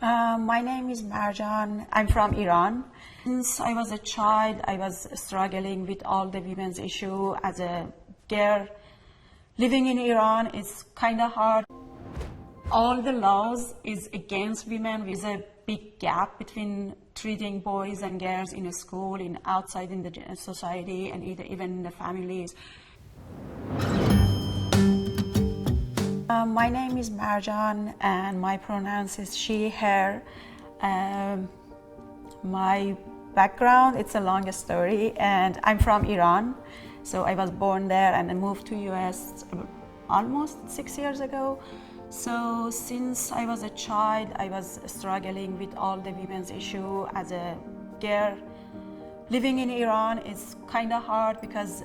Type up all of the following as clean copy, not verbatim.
My name is Majan. I'm from Iran. Since I was a child, I was struggling with all the women's issue. As a girl, living in Iran is kind of hard. All the laws is against women. There's a big gap between treating boys and girls in a school, in outside in the society, and even in the families. My name is Majan, and my pronouns is she, her. My background, it's a long story, and I'm from Iran. So I was born there and I moved to US almost 6 years ago. So since I was a child, I was struggling with all the women's issue. As a girl, living in Iran is kind of hard because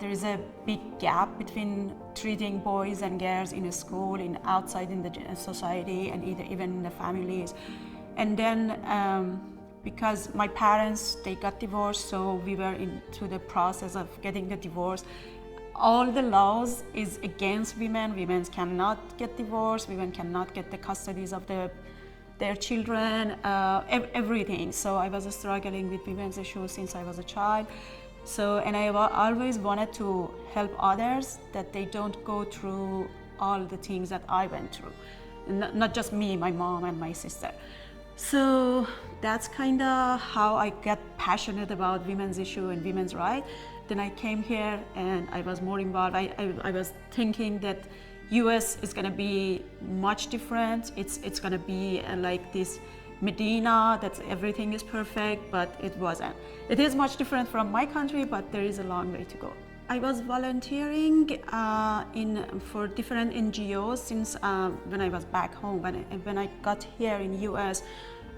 there is a big gap between treating boys and girls in a school, in outside in the society, and even in the families. And then because my parents, they got divorced, so we were into the process of getting the divorce. All the laws is against women. Women cannot get divorced. Women cannot get the custodies of their children, everything. So I was struggling with women's issues since I was a child. So, and I always wanted to help others that they don't go through all the things that I went through. Not just me, my mom and my sister. So that's kind of how I got passionate about women's issue and women's rights. Then I came here and I was more involved. I was thinking that US is going to be much different. It's going to be like this Medina, that everything is perfect, but it wasn't. It is much different from my country, but there is a long way to go. I was volunteering for different NGOs since when I was back home. When I got here in US,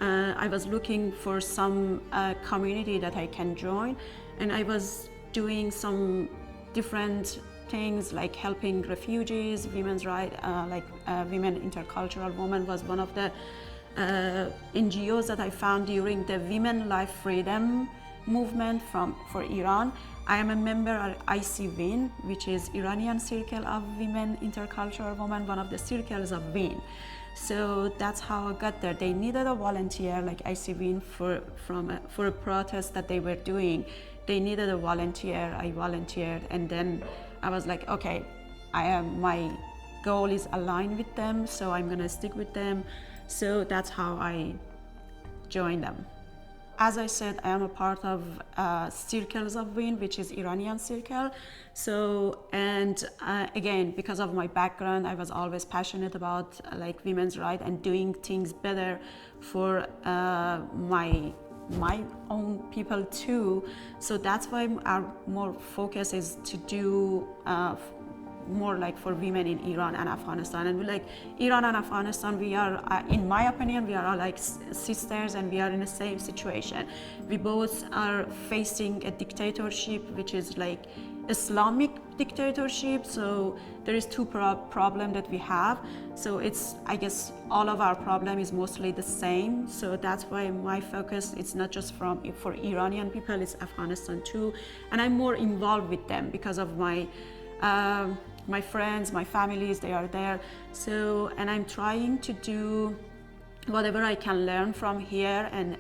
I was looking for some community that I can join, and I was doing some different things like helping refugees, women's rights, like Women Intercultural Women was one of the NGOs that I found during the Women Life Freedom movement for Iran. I am a member of ICWIN, which is Iranian Circle of Women Intercultural Women, one of the circles of WIN. So that's how I got there. They needed a volunteer like ICWIN for a protest that they were doing. They needed a volunteer. I volunteered, and then I was like, okay, my goal is aligned with them, so I'm gonna stick with them. So that's how I joined them. As I said, I am a part of Circles of WIN, which is Iranian circle. So, and again, because of my background, I was always passionate about like women's rights and doing things better for my own people too. So that's why our more focus is to do more like for women in Iran and Afghanistan. And we like Iran and Afghanistan, we are, in my opinion, we are all like sisters, and we are in the same situation. We both are facing a dictatorship, which is like Islamic dictatorship. So there is two problem that we have. So it's, I guess, all of our problem is mostly the same. So that's why my focus is not just for Iranian people, it's Afghanistan too. And I'm more involved with them because of my friends, my families, they are there. So, and I'm trying to do whatever I can learn from here and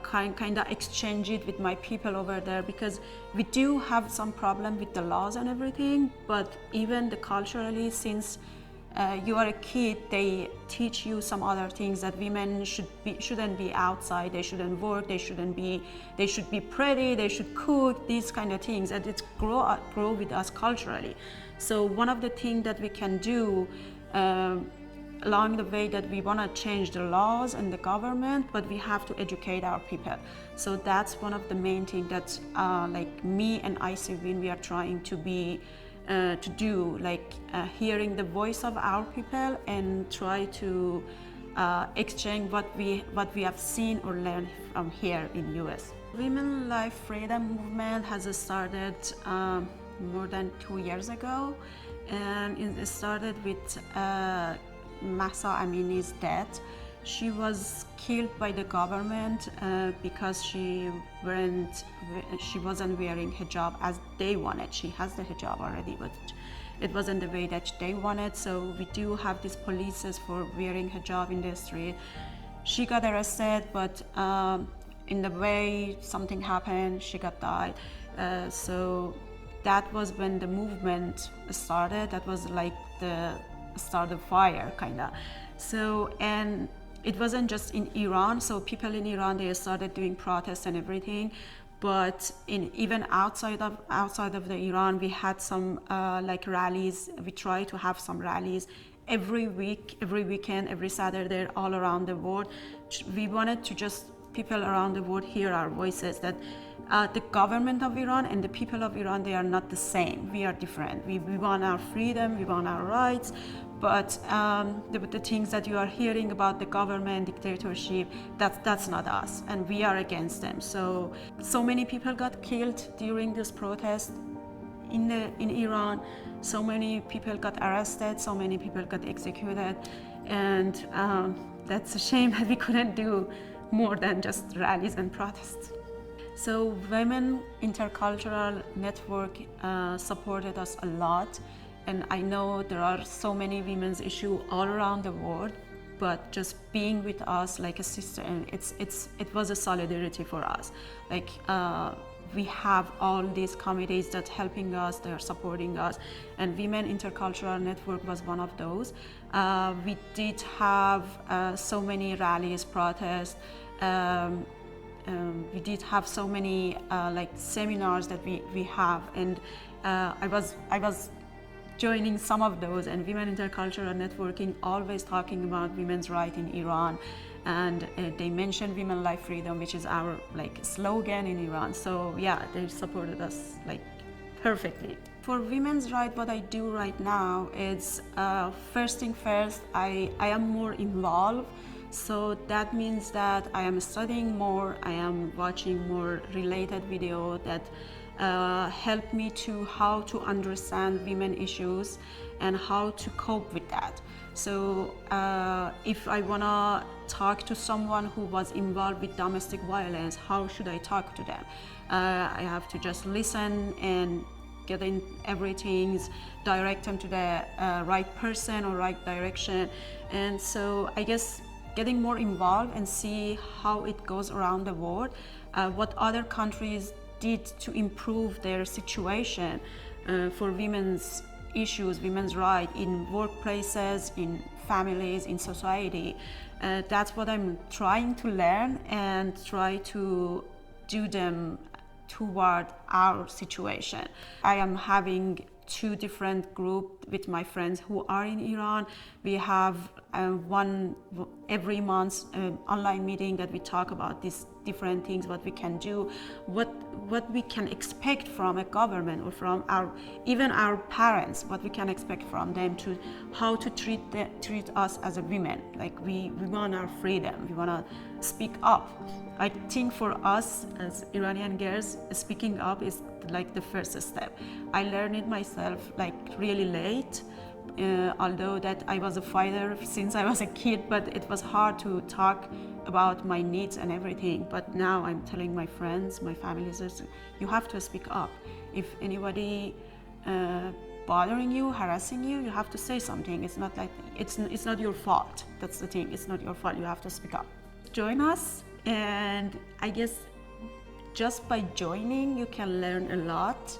kind of exchange it with my people over there, because we do have some problem with the laws and everything, but even culturally, since you are a kid, they teach you some other things, that women shouldn't be outside, they shouldn't work, they should be pretty, they should cook, these kind of things, and it's grow with us culturally. So one of the things that we can do along the way, that we want to change the laws and the government, but we have to educate our people. So that's one of the main things that like me and ICWIN, we are trying to do, like hearing the voice of our people and try to exchange what we have seen or learned from here in US. Women Life Freedom movement has started more than 2 years ago, and it started with Mahsa Amini's death. She was killed by the government because she wasn't wearing hijab as they wanted. She has the hijab already, but it wasn't the way that they wanted. So we do have these polices for wearing hijab in the street. She got arrested, but in the way something happened, she got died. So that was when the movement started. That was like the start of fire, kind of. So, and it wasn't just in Iran. So people in Iran, they started doing protests and everything. But even outside of the Iran, we had some like rallies. We try to have some rallies every week, every weekend, every Saturday, all around the world. We wanted to just people around the world hear our voices, that the government of Iran and the people of Iran, they are not the same. We are different. We want our freedom, we want our rights, but the things that you are hearing about the government, dictatorship, that's not us, and we are against them. So many people got killed during this protest in Iran. So many people got arrested, so many people got executed, and that's a shame that we couldn't do more than just rallies and protests. So Women Intercultural Network supported us a lot, and I know there are so many women's issues all around the world, but just being with us like a sister, and it was a solidarity for us. Like we have all these committees that helping us, they're supporting us, and Women Intercultural Network was one of those. We did have so many rallies, protests. We did have so many like seminars that we have, and I was joining some of those, and Women Intercultural Networking always talking about women's rights in Iran, and they mentioned women life freedom, which is our like slogan in Iran. So yeah, they supported us like perfectly. For women's rights, what I do right now is first thing first, I am more involved. So that means that I am studying more, I am watching more related video that help me to how to understand women issues and how to cope with that. So if I wanna talk to someone who was involved with domestic violence, how should I talk to them? I have to just listen and get in everything, direct them to the right person or right direction. And so I guess getting more involved and see how it goes around the world, what other countries did to improve their situation for women's issues, women's rights in workplaces, in families, in society. That's what I'm trying to learn and try to do them toward our situation. I am having 2 different groups with my friends who are in Iran. We have one every month online meeting that we talk about these different things, what we can do, what we can expect from a government or from even our parents, what we can expect from them, to how to treat us as a women. Like we want our freedom, we want to speak up. I think for us as Iranian girls, speaking up is like the first step. I learned it myself like really late, although that I was a fighter since I was a kid, but it was hard to talk about my needs and everything. But now I'm telling my friends, my family, you have to speak up. If anybody bothering you, harassing you, you have to say something. It's not like it's not your fault. That's the thing. It's not your fault. You have to speak up. Join us, and I guess just by joining, you can learn a lot.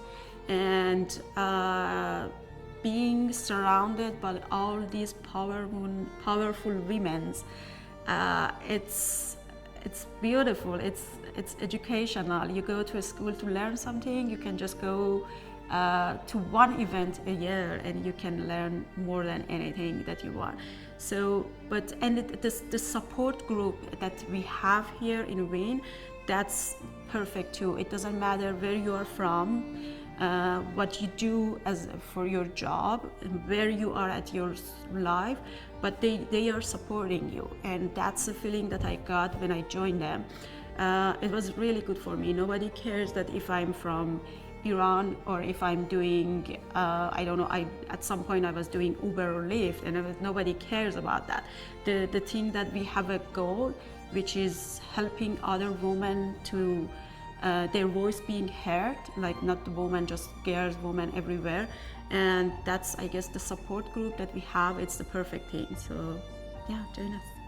And being surrounded by all these powerful women, it's beautiful. It's educational. You go to a school to learn something. You can just go to one event a year, and you can learn more than anything that you want. So, the support group that we have here in Wien, that's perfect too. It doesn't matter where you are from, what you do for your job, where you are at your life, but they are supporting you, and that's the feeling that I got when I joined them. It was really good for me. Nobody cares that if I'm from Iran or if I'm doing, I don't know, at some point I was doing Uber or Lyft, and nobody cares about that. The thing that we have a goal, which is helping other women to their voice being heard, like not the woman, just girls, women everywhere. And that's, I guess, the support group that we have. It's the perfect thing. So yeah, join us.